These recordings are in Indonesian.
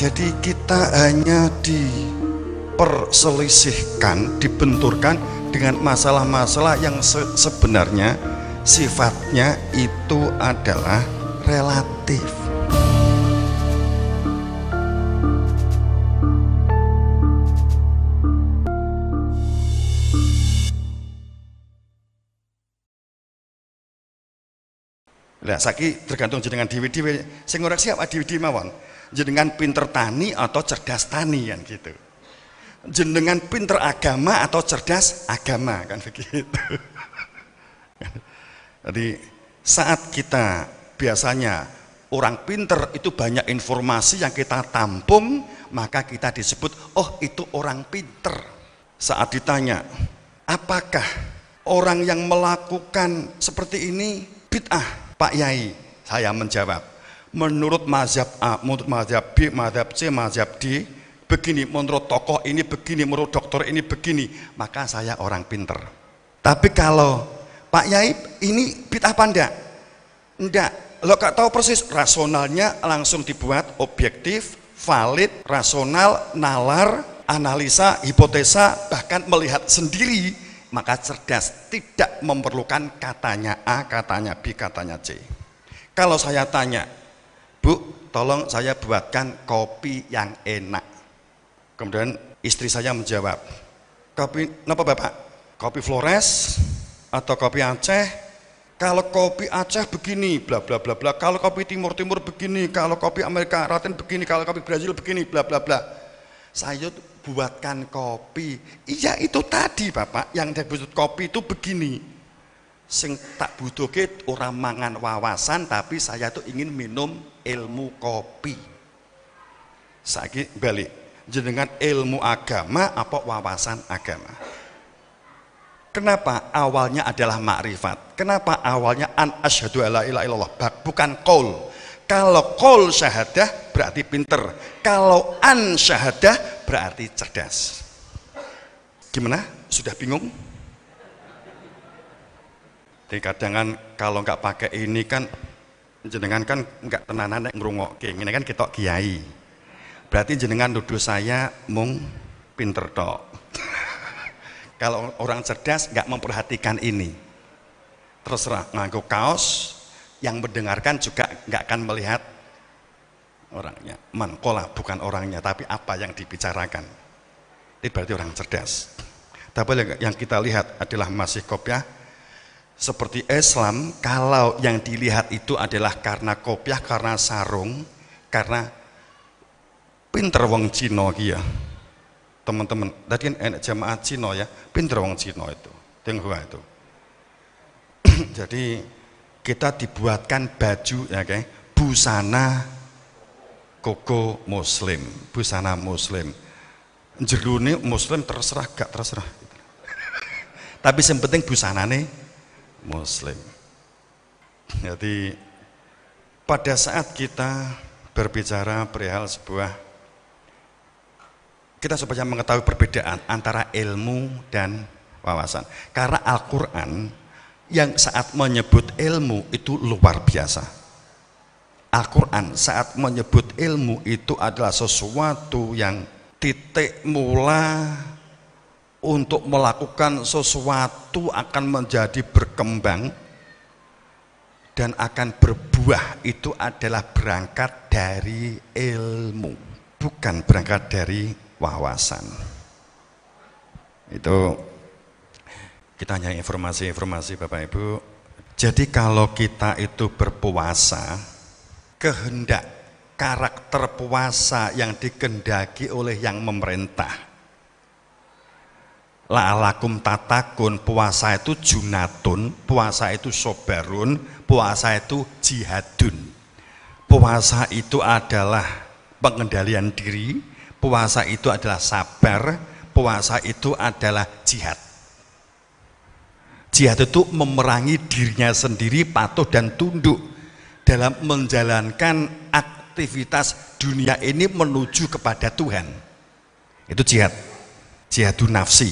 Jadi kita hanya diperselisihkan, dibenturkan dengan masalah-masalah yang sebenarnya sifatnya itu adalah relatif. Lah saiki tergantung jenengan dhewe-dhewe sing ngoreksi apa dhewe-dhewe mawon. Jenengan pinter tani atau cerdas tani kan gitu. Jenengan pinter agama atau cerdas agama kan begitu. Jadi saat kita biasanya orang pinter itu banyak informasi yang kita tampung, maka kita disebut oh itu orang pinter. Saat ditanya apakah orang yang melakukan seperti ini bid'ah Pak Yai, saya menjawab menurut mazhab A, menurut mazhab B, mazhab C, mazhab D begini, menurut tokoh ini begini, menurut dokter ini begini, maka saya orang pinter. Tapi kalau Pak Yai ini bid'ah apa enggak? Enggak, lo gak tahu persis, rasionalnya langsung dibuat objektif, valid, rasional, nalar, analisa, hipotesa, bahkan melihat sendiri, maka cerdas, tidak memerlukan katanya A, katanya B, katanya C. Kalau saya tanya, Bu, tolong saya buatkan kopi yang enak. Kemudian istri saya menjawab, kopi, kenapa Bapak? Kopi Flores atau kopi Aceh? Kalau kopi Aceh begini, bla bla bla bla. Kalau kopi Timur Timur begini, kalau kopi Amerika Latin begini, kalau kopi Brazil begini, bla bla bla. Saya buatkan kopi. Iya itu tadi Bapak, yang disebut kopi itu begini. Sing tak butuhke orang mangan wawasan, tapi saya tuh ingin minum ilmu kopi. Saiki balik, jenengan ilmu agama apa wawasan agama? Kenapa awalnya adalah makrifat? Kenapa awalnya an asyhadu alla ilaha illallah, bukan qaul? Kalau qaul syahadah berarti pinter, kalau an syahadah berarti cerdas. Gimana? Sudah bingung? Jadi kadang kan kalau nggak pakai ini kan jenengan kan nggak tenanan ngrungokke, ini kan ketok kiai. Berarti jenengan nuduh saya mung pinter tok. Kalau orang cerdas nggak memperhatikan ini, terserah nganggo kaos, yang mendengarkan juga nggak akan melihat orangnya, mankola bukan orangnya, tapi apa yang dibicarakan. Itu berarti orang cerdas. Tapi yang kita lihat adalah masih kopiah seperti Islam. Kalau yang dilihat itu adalah karena kopiah, karena sarung, karena pinter wong Cina kia. Teman-teman, tadi kan enak jamaah Cina ya, pinter wong Cina itu, Tionghoa itu. Jadi kita dibuatkan baju ya kayak busana koko muslim, busana muslim. Jerune muslim terserah gak terserah. Tapi yang penting busanane muslim. Jadi pada saat kita berbicara perihal sebuah, kita supaya mengetahui perbedaan antara ilmu dan wawasan. Karena Al-Quran yang saat menyebut ilmu itu luar biasa. Al-Quran saat menyebut ilmu itu adalah sesuatu yang titik mula untuk melakukan sesuatu akan menjadi berkembang dan akan berbuah, itu adalah berangkat dari ilmu, bukan berangkat dari wawasan. Itu kita hanya informasi-informasi Bapak Ibu. Jadi kalau kita itu berpuasa, kehendak karakter puasa yang dikehendaki oleh yang memerintah, la'alakum tatakun, puasa itu junatun, puasa itu sobarun, puasa itu jihadun. Puasa itu adalah pengendalian diri, puasa itu adalah sabar, puasa itu adalah jihad. Jihad itu memerangi dirinya sendiri, patuh dan tunduk dalam menjalankan aktivitas dunia ini menuju kepada Tuhan. Itu jihad, jihadun nafsi,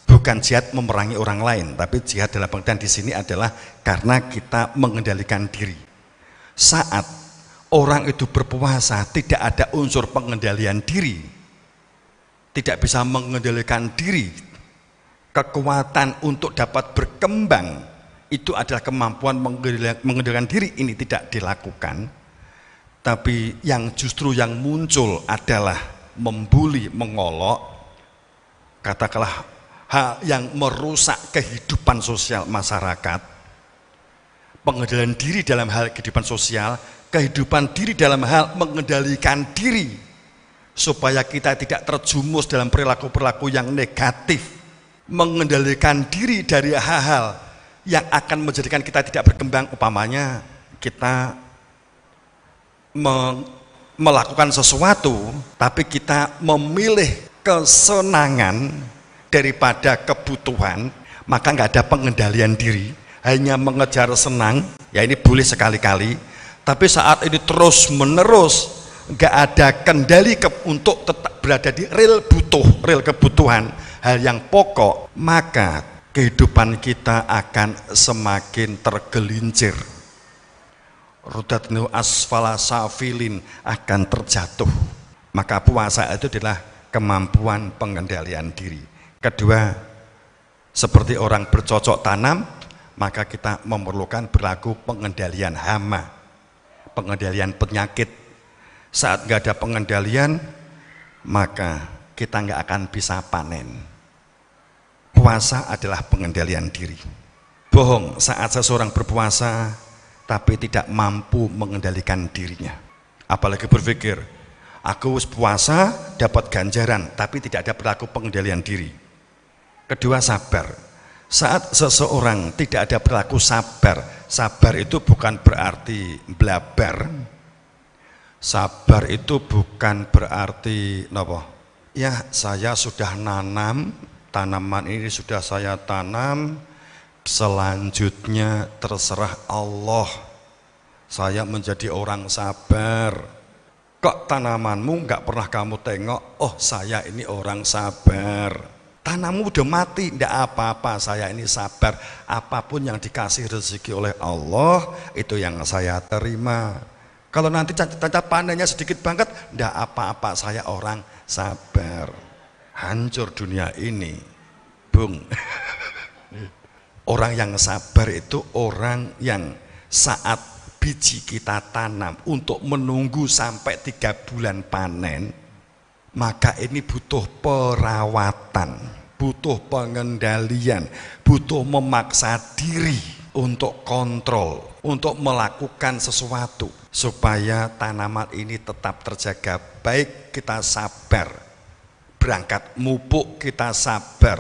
bukan jihad memerangi orang lain, tapi jihad dalam pengertian di sini adalah karena kita mengendalikan diri. Saat orang itu berpuasa tidak ada unsur pengendalian diri, tidak bisa mengendalikan diri, kekuatan untuk dapat berkembang itu adalah kemampuan mengendalikan diri, ini tidak dilakukan. Tapi yang justru yang muncul adalah membuli, mengolok, katakanlah hal yang merusak kehidupan sosial masyarakat, pengendalian diri dalam hal kehidupan sosial, kehidupan diri dalam hal mengendalikan diri, supaya kita tidak terjumus dalam perilaku-perilaku yang negatif, mengendalikan diri dari hal-hal yang akan menjadikan kita tidak berkembang. Umpamanya kita melakukan sesuatu, tapi kita memilih kesenangan daripada kebutuhan, maka nggak ada pengendalian diri, hanya mengejar senang. Ya ini boleh sekali-kali, tapi saat ini terus menerus nggak ada kendali untuk tetap berada di real kebutuhan, hal yang pokok, maka kehidupan kita akan semakin tergelincir. Rudatnu asfala safilin, akan terjatuh. Maka puasa itu adalah kemampuan pengendalian diri. Kedua, seperti orang bercocok tanam, maka kita memerlukan berlaku pengendalian hama, pengendalian penyakit. Saat nggak ada pengendalian, maka kita nggak akan bisa panen. Puasa adalah pengendalian diri. Bohong saat seseorang berpuasa tapi tidak mampu mengendalikan dirinya. Apalagi berpikir, aku puasa dapat ganjaran, tapi tidak ada berlaku pengendalian diri. Kedua, sabar. Saat seseorang tidak ada berlaku sabar, sabar itu bukan berarti blabar. Sabar itu bukan berarti apa? Ya, saya sudah nanam, tanaman ini sudah saya tanam, selanjutnya terserah Allah. Saya menjadi orang sabar. Kok tanamanmu nggak pernah kamu tengok? Oh, saya ini orang sabar. Tanammu udah mati, tidak apa-apa, saya ini sabar. Apapun yang dikasih rezeki oleh Allah, itu yang saya terima. Kalau nanti cacat panennya sedikit banget, tidak apa-apa, saya orang sabar. Hancur dunia ini, bung. Orang yang sabar itu orang yang saat biji kita tanam untuk menunggu sampai 3 bulan panen, maka ini butuh perawatan, butuh pengendalian, butuh memaksa diri untuk kontrol, untuk melakukan sesuatu supaya tanaman ini tetap terjaga baik. Kita sabar, berangkat mupuk kita sabar,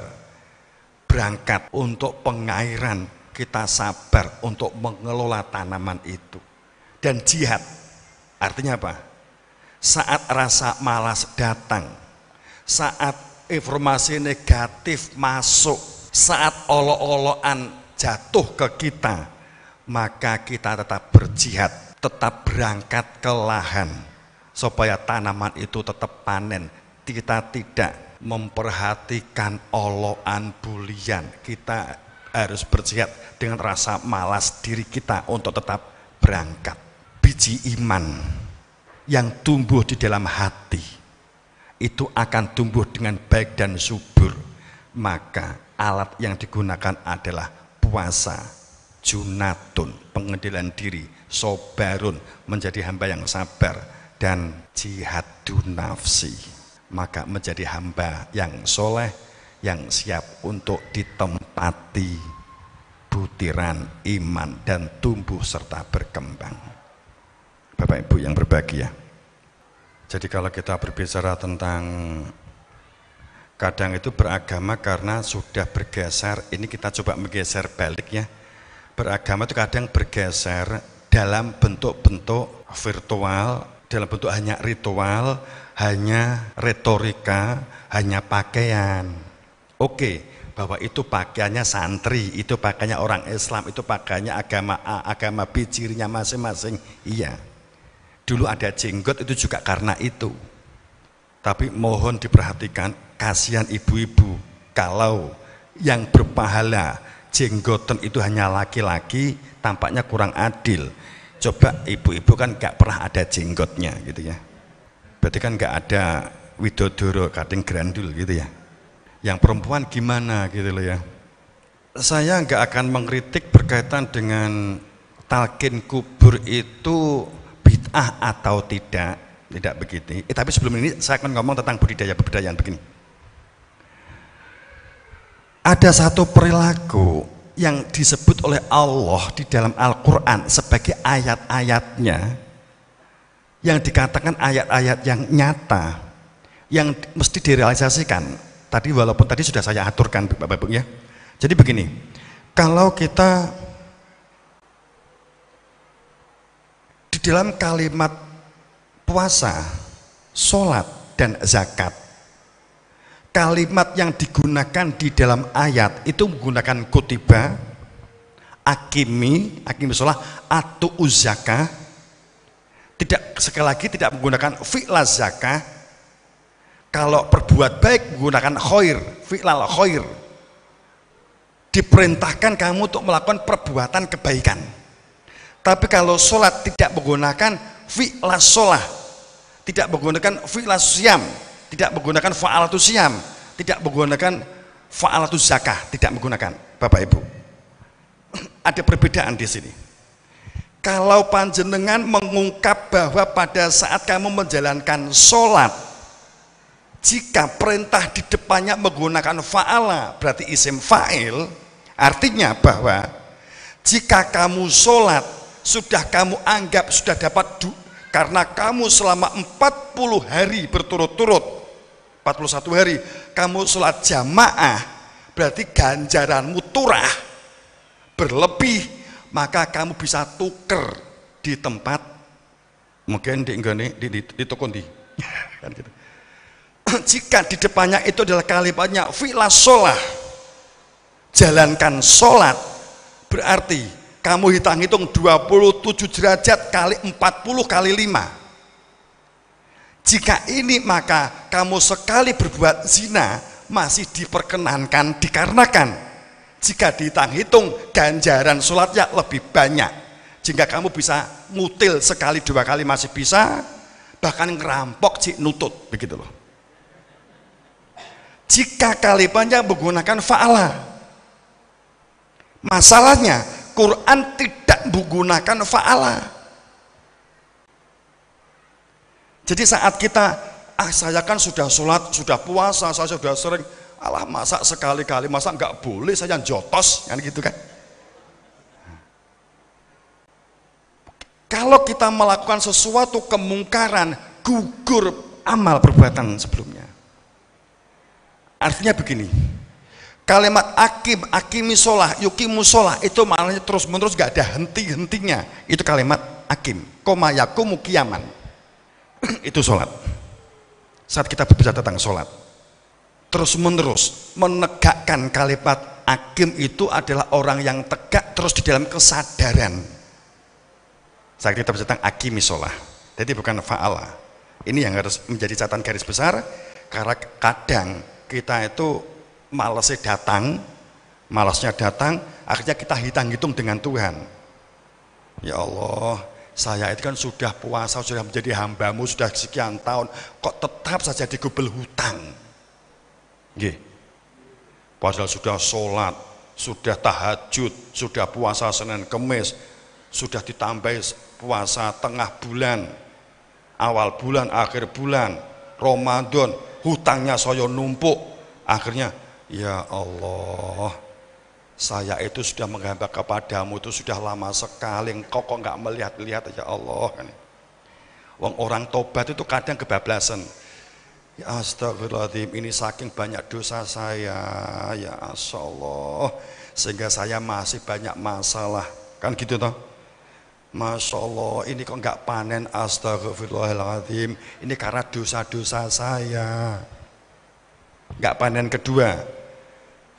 berangkat untuk pengairan kita sabar untuk mengelola tanaman itu. Dan jihad artinya apa? Saat rasa malas datang, saat informasi negatif masuk, saat olok-olokan jatuh ke kita, maka kita tetap berjihad, tetap berangkat ke lahan supaya tanaman itu tetap panen. Kita tidak memperhatikan olokan bulian, kita harus berjihad dengan rasa malas diri kita untuk tetap berangkat. Biji iman yang tumbuh di dalam hati itu akan tumbuh dengan baik dan subur, maka alat yang digunakan adalah puasa, junatun, pengendalian diri, sobarun, menjadi hamba yang sabar, dan jihadun nafsi, maka menjadi hamba yang soleh, yang siap untuk ditempati butiran iman dan tumbuh serta berkembang. Bapak Ibu yang berbahagia, jadi kalau kita berbicara tentang kadang itu beragama karena sudah bergeser, ini kita coba menggeser balik ya. Beragama itu kadang bergeser dalam bentuk-bentuk virtual, dalam bentuk hanya ritual, hanya retorika, hanya pakaian. Oke, bahwa itu pakaiannya santri, itu pakaiannya orang Islam, itu pakaiannya agama A, agama B, cirinya masing-masing. Iya, dulu ada jenggot itu juga karena itu. Tapi mohon diperhatikan, kasihan ibu-ibu kalau yang berpahala jenggoten itu hanya laki-laki, tampaknya kurang adil. Coba ibu-ibu kan nggak pernah ada jenggotnya gitu ya. Berarti kan nggak ada widodoro kating grandul gitu ya. Yang perempuan gimana gitu loh ya. Saya nggak akan mengkritik berkaitan dengan talqin kubur itu bid'ah atau tidak begitu. Tapi sebelum ini saya akan ngomong tentang budidaya-budidayaan begini. Ada satu perilaku yang disebut oleh Allah di dalam Al-Quran sebagai ayat-ayatnya, yang dikatakan ayat-ayat yang nyata, yang mesti direalisasikan. Tadi walaupun tadi sudah saya aturkan Bapak-Ibu ya. Jadi begini, kalau kita di dalam kalimat puasa, sholat, dan zakat, kalimat yang digunakan di dalam ayat itu menggunakan kutiba, akimi sholat, atau uzaka. Tidak, sekali lagi tidak menggunakan fi'la zakah. Kalau berbuat baik menggunakan khair, fi'lal khair. Diperintahkan kamu untuk melakukan perbuatan kebaikan. Tapi kalau sholat tidak menggunakan fi'la sholah, tidak menggunakan fi'la siyam, tidak menggunakan fa'alatu siyam, tidak menggunakan fa'alatu zakah, tidak menggunakan. Bapak Ibu, ada perbedaan di sini. Kalau panjenengan mengungkap bahwa pada saat kamu menjalankan sholat, jika perintah di depannya menggunakan fa'ala, berarti isim fa'il, artinya bahwa jika kamu sholat, sudah kamu anggap sudah dapat karena kamu selama 40 hari berturut-turut, 41 hari kamu sholat jamaah, berarti ganjaranmu turah berlebih, maka kamu bisa tuker di tempat mungkin di toko kan gitu. Jika di depannya itu adalah kalimatnya fi'la sholah, jalankan sholat, berarti kamu hitung-hitung 27 derajat kali 40 kali 5. Jika ini maka kamu sekali berbuat zina masih diperkenankan, dikarenakan jika dihitung ganjaran sholatnya lebih banyak. Jika kamu bisa ngutil sekali 2 kali masih bisa, bahkan ngerampok cik nutut begitu loh. Jika kalimatnya menggunakan fa'ala, masalahnya Quran tidak menggunakan fa'ala. Jadi saat kita saya kan sudah sholat, sudah puasa, saya sudah sering, alah masa sekali-kali, masa nggak boleh saya jotos kan gitu kan. Kalau kita melakukan sesuatu kemungkaran, gugur amal perbuatan sebelumnya. Artinya begini, kalimat akimi sholah, yukimu sholah, itu maknanya terus menerus, gak ada henti-hentinya. Itu kalimat akim, koma yakumu kiaman. Itu sholat. Saat kita berbicara tentang sholat, terus menerus menegakkan kalimat akim itu adalah orang yang tegak terus di dalam kesadaran. Saat kita berbicara tentang akimi sholah, jadi bukan fa'ala. Ini yang harus menjadi catatan garis besar, karena kadang kita itu malasnya datang, akhirnya kita hitung-hitung dengan Tuhan. Ya Allah, saya itu kan sudah puasa, sudah menjadi hambamu sudah sekian tahun, kok tetap saja digubel hutang. Nggih. Padahal sudah sholat, sudah tahajud, sudah puasa Senin Kemis, sudah ditambah puasa tengah bulan, awal bulan, akhir bulan, Ramadan, hutangnya saya numpuk. Akhirnya, ya Allah, saya itu sudah menghamba kepadamu itu sudah lama sekali, engkau kok nggak melihat-lihat, ya Allah. Wong orang tobat itu kadang kebablasan. Ya astagfirullahaladzim, ini saking banyak dosa saya, ya Allah, sehingga saya masih banyak masalah, kan gitu toh. Masya Allah, ini kok nggak panen, astagfirullahaladzim, ini karena dosa-dosa saya. Nggak panen kedua,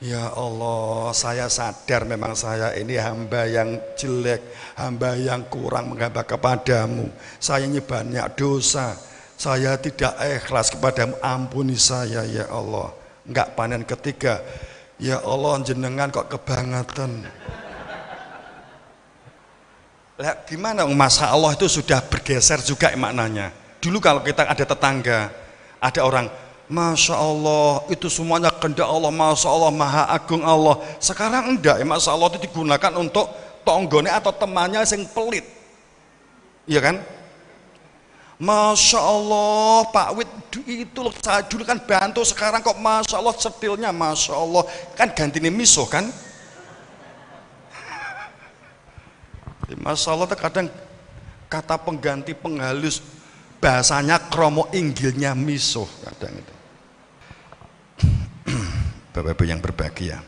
ya Allah, saya sadar memang saya ini hamba yang jelek, hamba yang kurang menghamba kepadamu, saya ini banyak dosa, saya tidak ikhlas kepadamu, ampuni saya ya Allah. Nggak panen ketiga, ya Allah jenengan kok kebangetan. Lah gimana masa Allah itu sudah bergeser juga maknanya. Dulu kalau kita ada tetangga, ada orang, Masya Allah itu semuanya kehendak Allah, Masya Allah Maha Agung Allah. Sekarang enggak, Masya Allah itu digunakan untuk tonggone atau temannya yang pelit, iya kan? Masya Allah Pak Wid itu loh, saya dulu kan bantu, sekarang kok Masya Allah setilnya, Masya Allah kan ganti miso kan. Masya Allah terkadang kata pengganti penghalus bahasanya kromo inggilnya miso kadang itu. Bapak-ibu yang berbahagia,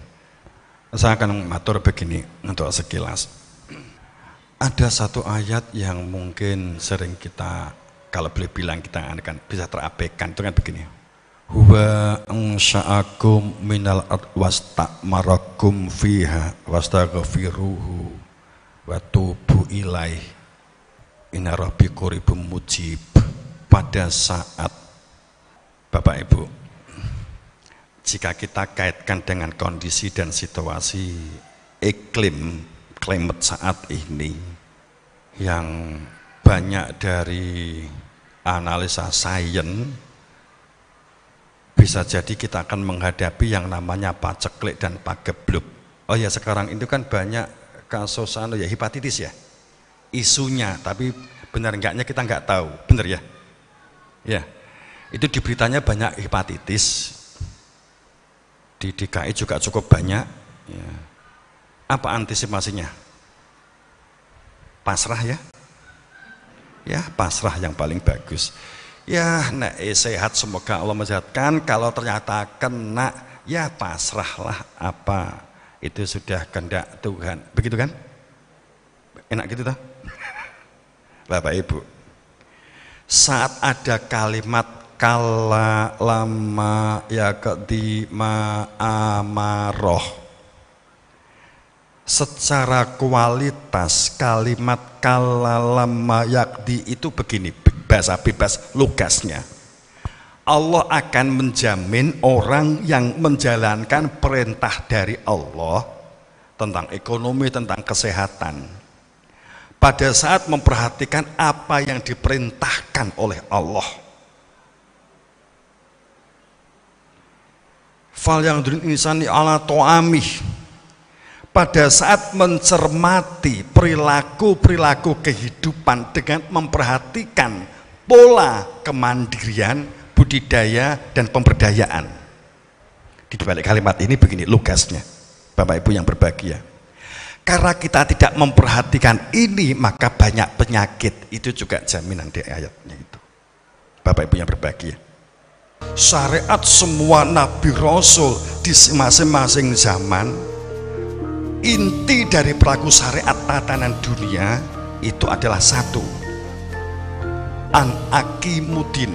saya akan matur begini untuk sekilas. Ada satu ayat yang mungkin sering kita, kalau boleh bilang kita akan bisa terabaikan, itu kan begini. Huwa ansha'akum minal ard wastamarakum fiha wastaghfiruhu wa tubu ilaih inna rabbi qaribum mujib. Pada saat Bapak Ibu, jika kita kaitkan dengan kondisi dan situasi iklim climate saat ini yang banyak dari analisa sains, bisa jadi kita akan menghadapi yang namanya paceklik dan pagebluk. Oh ya, sekarang itu kan banyak kasus ya hepatitis ya isunya, tapi benar enggaknya kita enggak tahu, benar ya? Ya, itu di beritanya banyak hepatitis, di DKI juga cukup banyak ya. Apa antisipasinya? Pasrah ya? Ya pasrah yang paling bagus ya. Nek sehat semoga Allah mensehatkan, kalau ternyata kena ya pasrahlah, apa itu sudah kehendak Tuhan, begitu kan? Enak gitu toh? Bapak Ibu, saat ada kalimat kala lama yakdi ma'amaroh, secara kualitas kalimat kala lama yakdi itu begini, bahasa bebas lugasnya, Allah akan menjamin orang yang menjalankan perintah dari Allah tentang ekonomi, tentang kesehatan, pada saat memperhatikan apa yang diperintahkan oleh Allah. Fal yang durin insani ala to'amih, pada saat mencermati perilaku-perilaku kehidupan dengan memperhatikan pola kemandirian, budidaya dan pemberdayaan. Di balik kalimat ini begini lugasnya, Bapak Ibu yang berbahagia. Karena kita tidak memperhatikan ini, maka banyak penyakit. Itu juga jaminan di ayatnya itu, Bapak Ibu yang berbahagia. Syariat semua Nabi Rasul di masing-masing zaman, inti dari pelaku syariat tatanan dunia itu adalah satu, an akimudin,